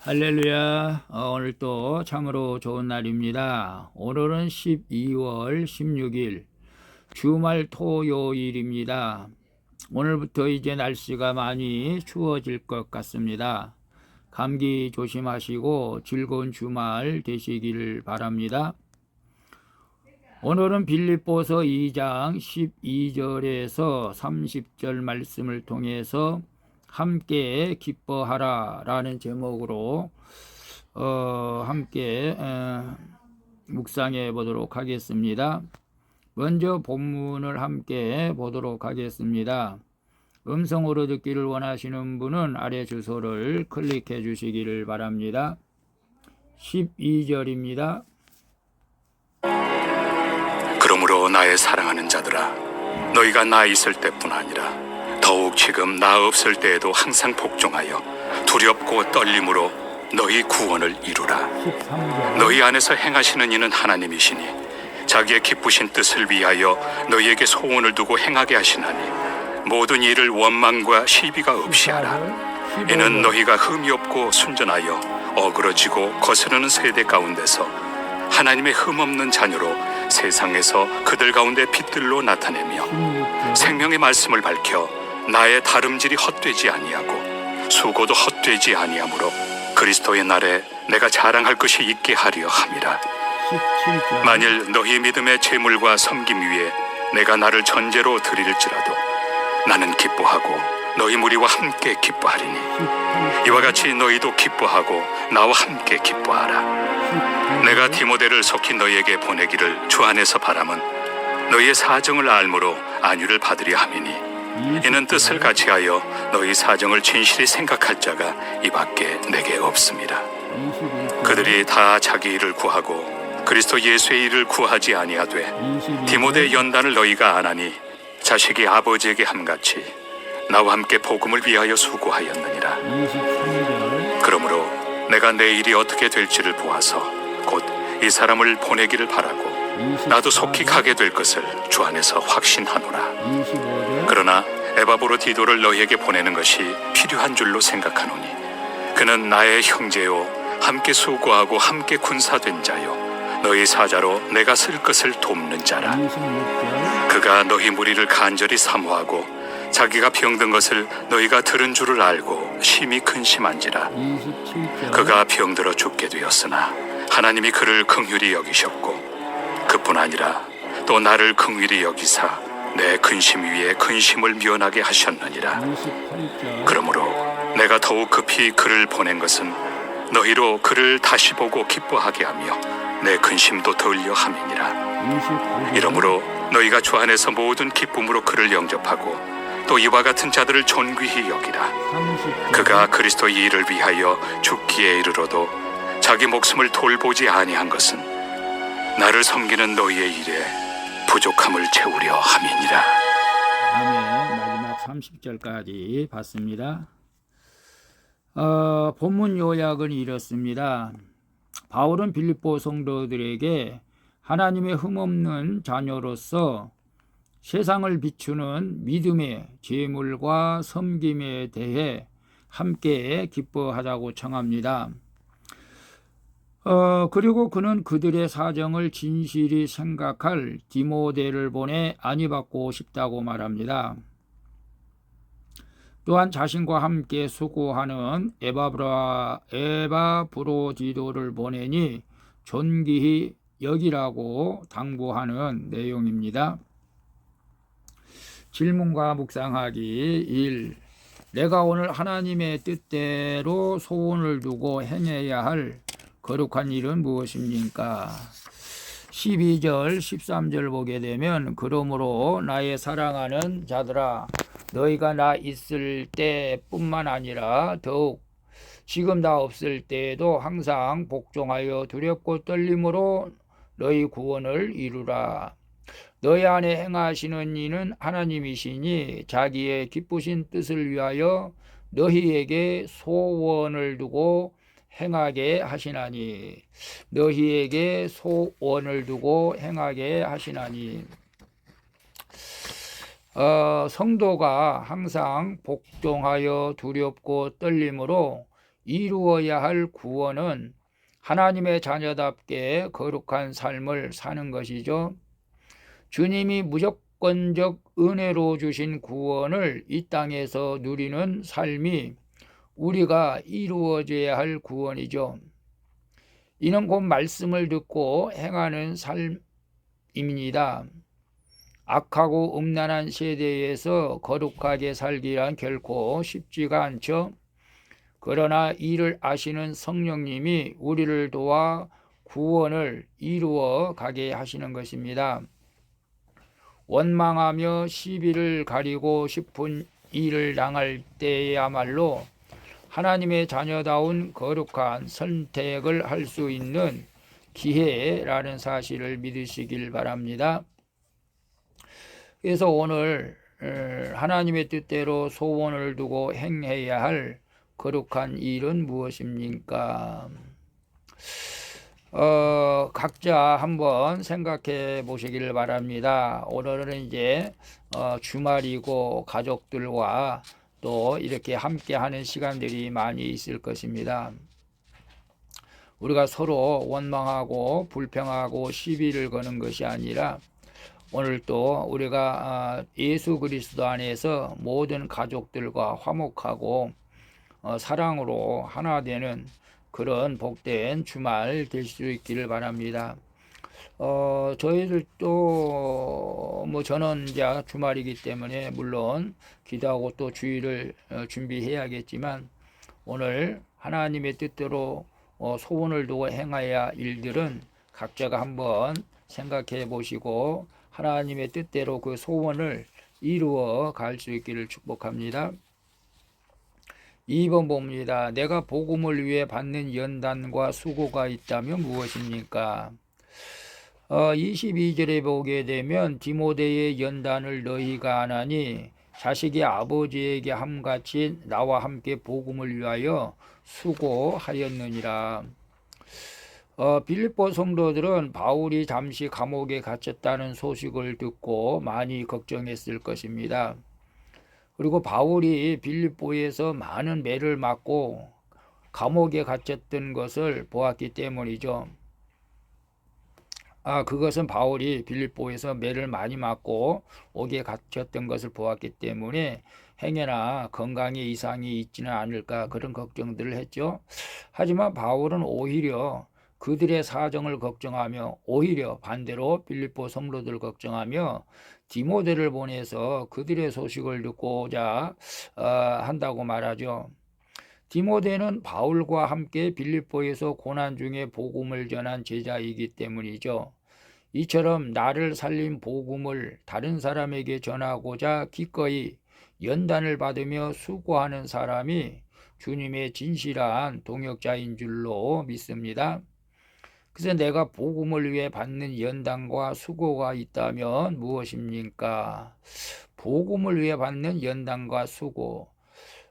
할렐루야. 오늘 또 참으로 좋은 날입니다. 오늘은 12월 16일 주말 토요일입니다. 오늘부터 이제 날씨가 많이 추워질 것 같습니다. 감기 조심하시고 즐거운 주말 되시기를 바랍니다. 오늘은 빌립보서 2장 12절에서 30절 말씀을 통해서 함께 기뻐하라 라는 제목으로 함께 묵상해 보도록 하겠습니다. 먼저 본문을 함께 보도록 하겠습니다. 음성으로 듣기를 원하시는 분은 아래 주소를 클릭해 주시기를 바랍니다. 12절입니다. 그러므로 나의 사랑하는 자들아, 너희가 나 있을 때뿐 아니라 더욱 지금 나 없을 때에도 항상 복종하여 두렵고 떨림으로 너희 구원을 이루라. 13절. 너희 안에서 행하시는 이는 하나님이시니 자기의 기쁘신 뜻을 위하여 너희에게 소원을 두고 행하게 하시나니 모든 일을 원망과 시비가 없이 하라. 이는 너희가 흠이 없고 순전하여 어그러지고 거스르는 세대 가운데서 하나님의 흠없는 자녀로 세상에서 그들 가운데 빛들로 나타내며 생명의 말씀을 밝혀 나의 다름질이 헛되지 아니하고 수고도 헛되지 아니하므로 그리스도의 날에 내가 자랑할 것이 있게 하려 함이라. 17절. 만일 너희 믿음의 재물과 섬김 위에 내가 나를 전제로 드릴지라도 나는 기뻐하고 너희 무리와 함께 기뻐하리니 이와 같이 너희도 기뻐하고 나와 함께 기뻐하라. 내가 디모데를 속히 너희에게 보내기를 주 안에서 바람은 너희의 사정을 알므로 안위를 받으려 함이니 이는 뜻을 같이하여 너희 사정을 진실히 생각할 자가 이 밖에 내게 없습니다. 그들이 다 자기 일을 구하고 그리스도 예수의 일을 구하지 아니하되 디모데의 연단을 너희가 안하니 자식이 아버지에게 함같이 나와 함께 복음을 위하여 수고하였느니라. 23절. 그러므로 내가 내 일이 어떻게 될지를 보아서 곧 이 사람을 보내기를 바라고 나도 속히 가게 될 것을 주 안에서 확신하노라. 25절. 그러나 에바브로 디도를 너희에게 보내는 것이 필요한 줄로 생각하노니 그는 나의 형제요 함께 수고하고 함께 군사된 자요 너희 사자로 내가 쓸 것을 돕는 자라. 26절. 그가 너희 무리를 간절히 사모하고 자기가 병든 것을 너희가 들은 줄을 알고 심히 근심한지라. 27절. 그가 병들어 죽게 되었으나 하나님이 그를 긍휼히 여기셨고 그뿐 아니라 또 나를 긍휼히 여기사 내 근심 위에 근심을 면하게 하셨느니라. 28절. 그러므로 내가 더욱 급히 그를 보낸 것은 너희로 그를 다시 보고 기뻐하게 하며 내 근심도 덜려 함이니라. 29절. 이러므로 너희가 주 안에서 모든 기쁨으로 그를 영접하고 또 이와 같은 자들을 존귀히 여기라. 30절. 그가 그리스도의 일을 위하여 죽기에 이르러도 자기 목숨을 돌보지 아니한 것은 나를 섬기는 너희의 일에 부족함을 채우려 함이니라. 아멘. 마지막 30절까지 봤습니다. 본문 요약은 이렇습니다. 바울은 빌립보 성도들에게 하나님의 흠없는 자녀로서 세상을 비추는 믿음의 재물과 섬김에 대해 함께 기뻐하자고 청합니다. 그리고 그는 그들의 사정을 진실히 생각할 디모데를 보내 안위받고 싶다고 말합니다. 또한 자신과 함께 수고하는 에바브로디도를 보내니 존귀히 여기라고 당부하는 내용입니다. 질문과 묵상하기 1. 내가 오늘 하나님의 뜻대로 소원을 두고 행해야 할 거룩한 일은 무엇입니까? 12절, 13절 보게 되면 그러므로 나의 사랑하는 자들아 너희가 나 있을 때뿐만 아니라 더욱 지금 나 없을 때에도 항상 복종하여 두렵고 떨림으로 너희 구원을 이루라. 너희 안에 행하시는 이는 하나님이시니 자기의 기쁘신 뜻을 위하여 너희에게 소원을 두고 행하게 하시나니 너희에게 소원을 두고 행하게 하시나니 성도가 항상 복종하여 두렵고 떨림으로 이루어야 할 구원은 하나님의 자녀답게 거룩한 삶을 사는 것이죠. 주님이 무조건적 은혜로 주신 구원을 이 땅에서 누리는 삶이 우리가 이루어져야 할 구원이죠. 이는 곧 말씀을 듣고 행하는 삶입니다. 악하고 음란한 세대에서 거룩하게 살기란 결코 쉽지가 않죠. 그러나 이를 아시는 성령님이 우리를 도와 구원을 이루어 가게 하시는 것입니다. 원망하며 시비를 가리고 싶은 일을 당할 때야말로 하나님의 자녀다운 거룩한 선택을 할 수 있는 기회라는 사실을 믿으시길 바랍니다. 그래서 오늘 하나님의 뜻대로 소원을 두고 행해야 할 거룩한 일은 무엇입니까? 각자 한번 생각해 보시길 바랍니다. 오늘은 이제 주말이고 가족들과 또 이렇게 함께 하는 시간들이 많이 있을 것입니다. 우리가 서로 원망하고 불평하고 시비를 거는 것이 아니라 오늘 또 우리가 예수 그리스도 안에서 모든 가족들과 화목하고 사랑으로 하나 되는 그런 복된 주말 될 수 있기를 바랍니다. 저희들도 저는 이제 주말이기 때문에 물론 기도하고 또 주일을 준비해야겠지만 오늘 하나님의 뜻대로 소원을 두고 행해야 할 일들은 각자가 한번 생각해 보시고 하나님의 뜻대로 그 소원을 이루어 갈 수 있기를 축복합니다. 2번 봅니다. 내가 복음을 위해 받는 연단과 수고가 있다면 무엇입니까? 22절에 보게 되면 디모데의 연단을 너희가 안 하니 자식이 아버지에게 함같이 나와 함께 복음을 위하여 수고하였느니라. 빌립보 성도들은 바울이 잠시 감옥에 갇혔다는 소식을 듣고 많이 걱정했을 것입니다. 그리고 바울이 빌립보에서 많은 매를 맞고 감옥에 갇혔던 것을 보았기 때문이죠. 그것은 바울이 빌립보에서 매를 많이 맞고 옥에 갇혔던 것을 보았기 때문에 행여나 건강에 이상이 있지는 않을까 그런 걱정들을 했죠. 하지만 바울은 오히려 그들의 사정을 걱정하며 오히려 반대로 빌립보 성도들을 걱정하며 디모데를 보내서 그들의 소식을 듣고자 한다고 말하죠. 디모데는 바울과 함께 빌립보에서 고난 중에 복음을 전한 제자이기 때문이죠. 이처럼 나를 살린 복음을 다른 사람에게 전하고자 기꺼이 연단을 받으며 수고하는 사람이 주님의 진실한 동역자인 줄로 믿습니다. 그래서 내가 복음을 위해 받는 연단과 수고가 있다면 무엇입니까? 복음을 위해 받는 연단과 수고.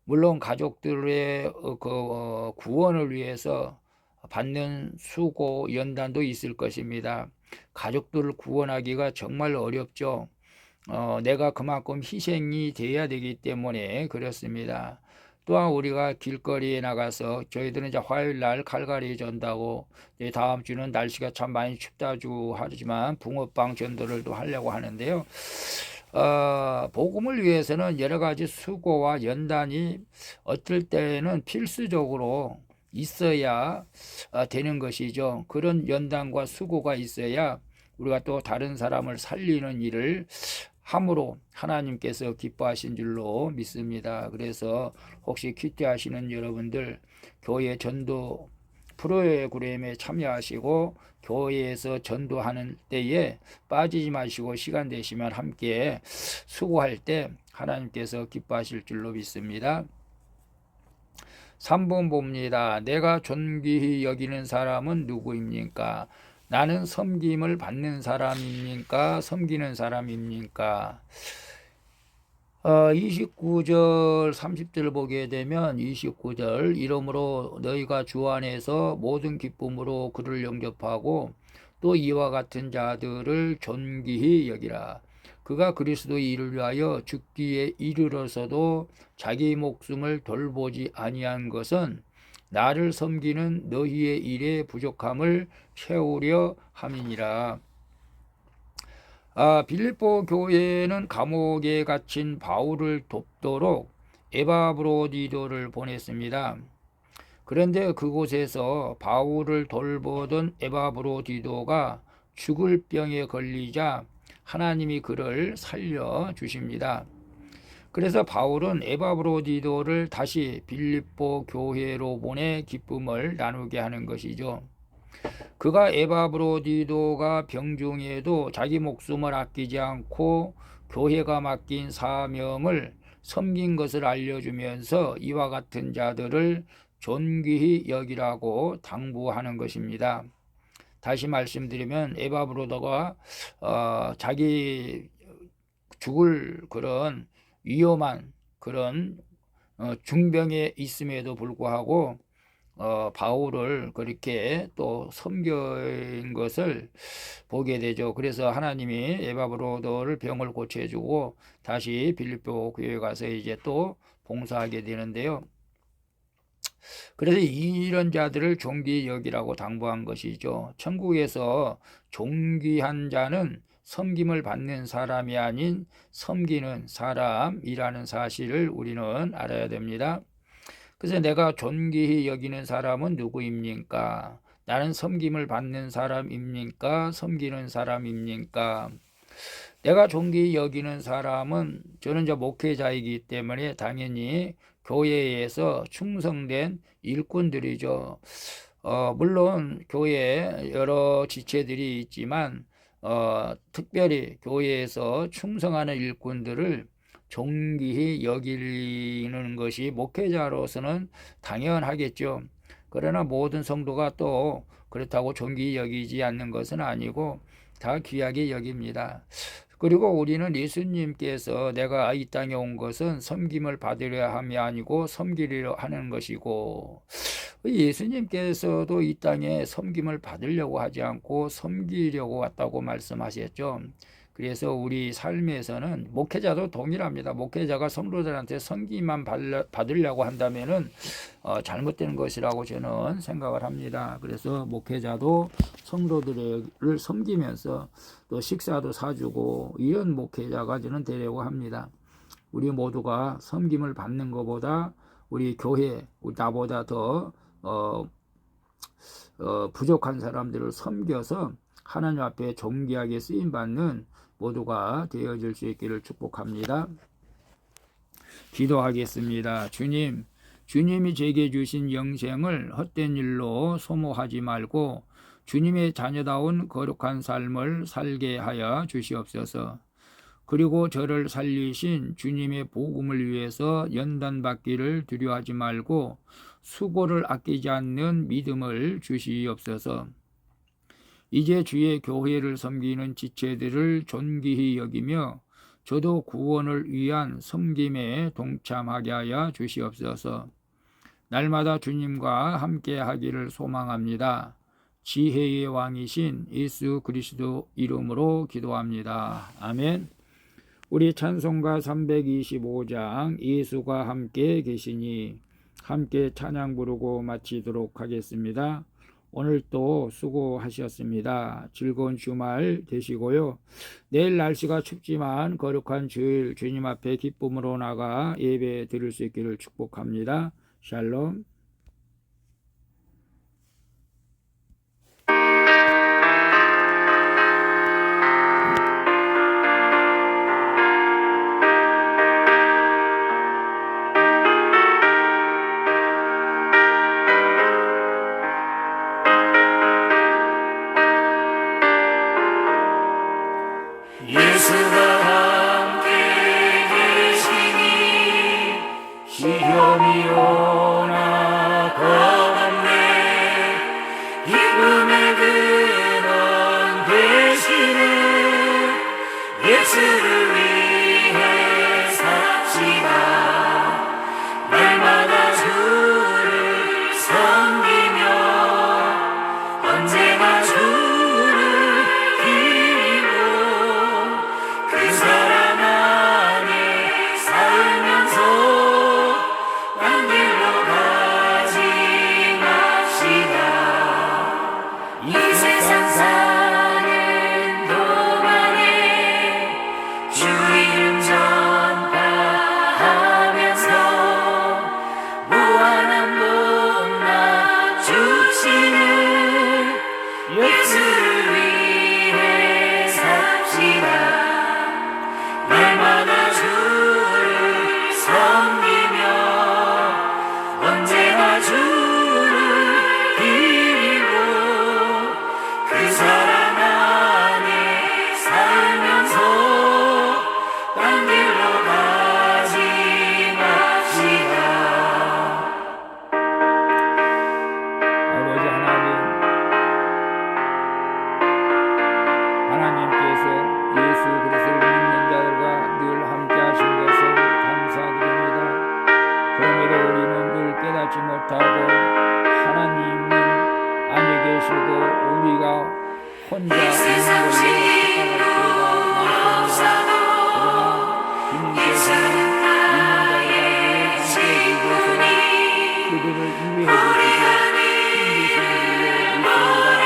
물론 가족들의 구원을 위해서 받는 수고, 연단도 있을 것입니다. 가족들을 구원하기가 정말 어렵죠. 내가 그만큼 희생이 돼야 되기 때문에 그렇습니다. 또한 우리가 길거리에 나가서 저희들은 이제 화요일 날 칼갈이 전다고 다음 주는 날씨가 참 많이 춥다고 하지만 붕어빵 전도를 또 하려고 하는데요. 복음을 위해서는 여러 가지 수고와 연단이 어떨 때는 필수적으로 있어야 되는 것이죠. 그런 연단과 수고가 있어야 우리가 또 다른 사람을 살리는 일을 함으로 하나님께서 기뻐하신 줄로 믿습니다. 그래서 혹시 큐티하시는 여러분들 교회 전도 프로그램에 참여하시고 교회에서 전도하는 때에 빠지지 마시고 시간 되시면 함께 수고할 때 하나님께서 기뻐하실 줄로 믿습니다. 3번 봅니다. 내가 존귀히 여기는 사람은 누구입니까? 나는 섬김을 받는 사람입니까? 섬기는 사람입니까? 29절 30절 보게 되면 29절 이러므로 너희가 주 안에서 모든 기쁨으로 그를 영접하고 또 이와 같은 자들을 존귀히 여기라. 그가 그리스도의 일을 위하여 죽기에 이르러서도 자기 목숨을 돌보지 아니한 것은 나를 섬기는 너희의 일의 부족함을 채우려 함이니라. 빌립보 교회는 감옥에 갇힌 바울을 돕도록 에바브로디도를 보냈습니다. 그런데 그곳에서 바울을 돌보던 에바브로디도가 죽을 병에 걸리자 하나님이 그를 살려주십니다. 그래서 바울은 에바브로디도를 다시 빌립보 교회로 보내 기쁨을 나누게 하는 것이죠. 그가 에바브로디도가 병중에도 자기 목숨을 아끼지 않고 교회가 맡긴 사명을 섬긴 것을 알려주면서 이와 같은 자들을 존귀히 여기라고 당부하는 것입니다. 다시 말씀드리면 에바브로도가 자기 죽을 그런 위험한 그런 중병에 있음에도 불구하고 바울을 그렇게 또 섬긴 것을 보게 되죠. 그래서 하나님이 에바브로도를 병을 고쳐주고 다시 빌립보 교회에 가서 이제 또 봉사하게 되는데요. 그래서 이런 자들을 존귀히 여기라고 당부한 것이죠. 천국에서 존귀한 자는 섬김을 받는 사람이 아닌 섬기는 사람이라는 사실을 우리는 알아야 됩니다. 그래서 내가 존귀히 여기는 사람은 누구입니까? 나는 섬김을 받는 사람입니까? 섬기는 사람입니까? 내가 존귀히 여기는 사람은 저는 이제 목회자이기 때문에 당연히 교회에서 충성된 일꾼들이죠. 물론 교회에 여러 지체들이 있지만 특별히 교회에서 충성하는 일꾼들을 존귀히 여기는 것이 목회자로서는 당연하겠죠. 그러나 모든 성도가 또 그렇다고 존귀히 여기지 않는 것은 아니고 다 귀하게 여깁니다. 그리고 우리는 예수님께서 내가 이 땅에 온 것은 섬김을 받으려 함이 아니고 섬기려 하는 것이고, 예수님께서도 이 땅에 섬김을 받으려고 하지 않고 섬기려고 왔다고 말씀하셨죠. 그래서 우리 삶에서는 목회자도 동일합니다. 목회자가 성도들한테 섬김만 받으려고 한다면은 잘못된 것이라고 저는 생각을 합니다. 그래서 목회자도 성도들을 섬기면서 또 식사도 사주고 이런 목회자가 저는 되려고 합니다. 우리 모두가 섬김을 받는 것보다 우리 교회, 나보다 더 부족한 사람들을 섬겨서 하나님 앞에 존귀하게 쓰임받는 모두가 되어질 수 있기를 축복합니다. 기도하겠습니다. 주님이 제게 주신 영생을 헛된 일로 소모하지 말고 주님의 자녀다운 거룩한 삶을 살게 하여 주시옵소서. 그리고 저를 살리신 주님의 복음을 위해서 연단받기를 두려워하지 말고 수고를 아끼지 않는 믿음을 주시옵소서. 이제 주의 교회를 섬기는 지체들을 존귀히 여기며 저도 구원을 위한 섬김에 동참하게 하여 주시옵소서. 날마다 주님과 함께 하기를 소망합니다. 지혜의 왕이신 예수 그리스도 이름으로 기도합니다. 아멘. 우리 찬송가 325장 예수가 함께 계시니 함께 찬양 부르고 마치도록 하겠습니다. 오늘 또 수고하셨습니다. 즐거운 주말 되시고요. 내일 날씨가 춥지만 거룩한 주일 주님 앞에 기쁨으로 나가 예배 드릴 수 있기를 축복합니다. 샬롬. 예수가 함께 계시니 시험이 오나 쓰고 우리가 혼자 있는 걸로 착각할 때가 많습니다. 그러나 주님께서는 있는 자를 함께 해주셔서 그들을 유의해 주시고 힘주신 줄로 믿습니다. 오늘 하루도 하나님의 뜻대로 오늘의 하나님의 뜻이 무엇인지를 생각하게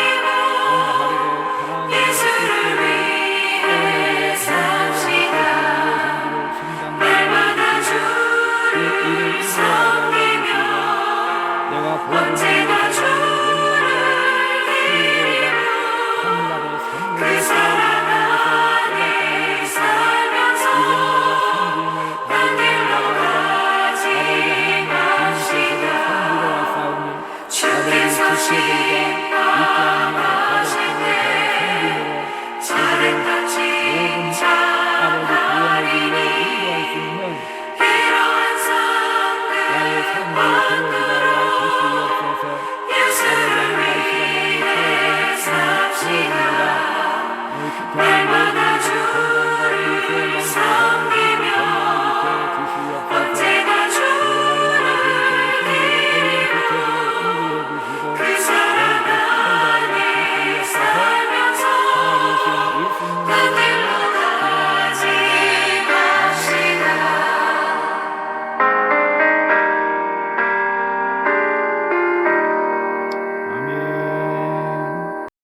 해주시고 그 일을 이루어가게 해주시고 내가 복음을 위해서 하늘나라의 선물을 쌓아가기 위해서 깨닫게 해주시고 이제는 내가 섬김을 받으러 나가라. 아버지 하나님 주님께서도 섬기러 왔사오니 아버지 지체들과 믿지 않는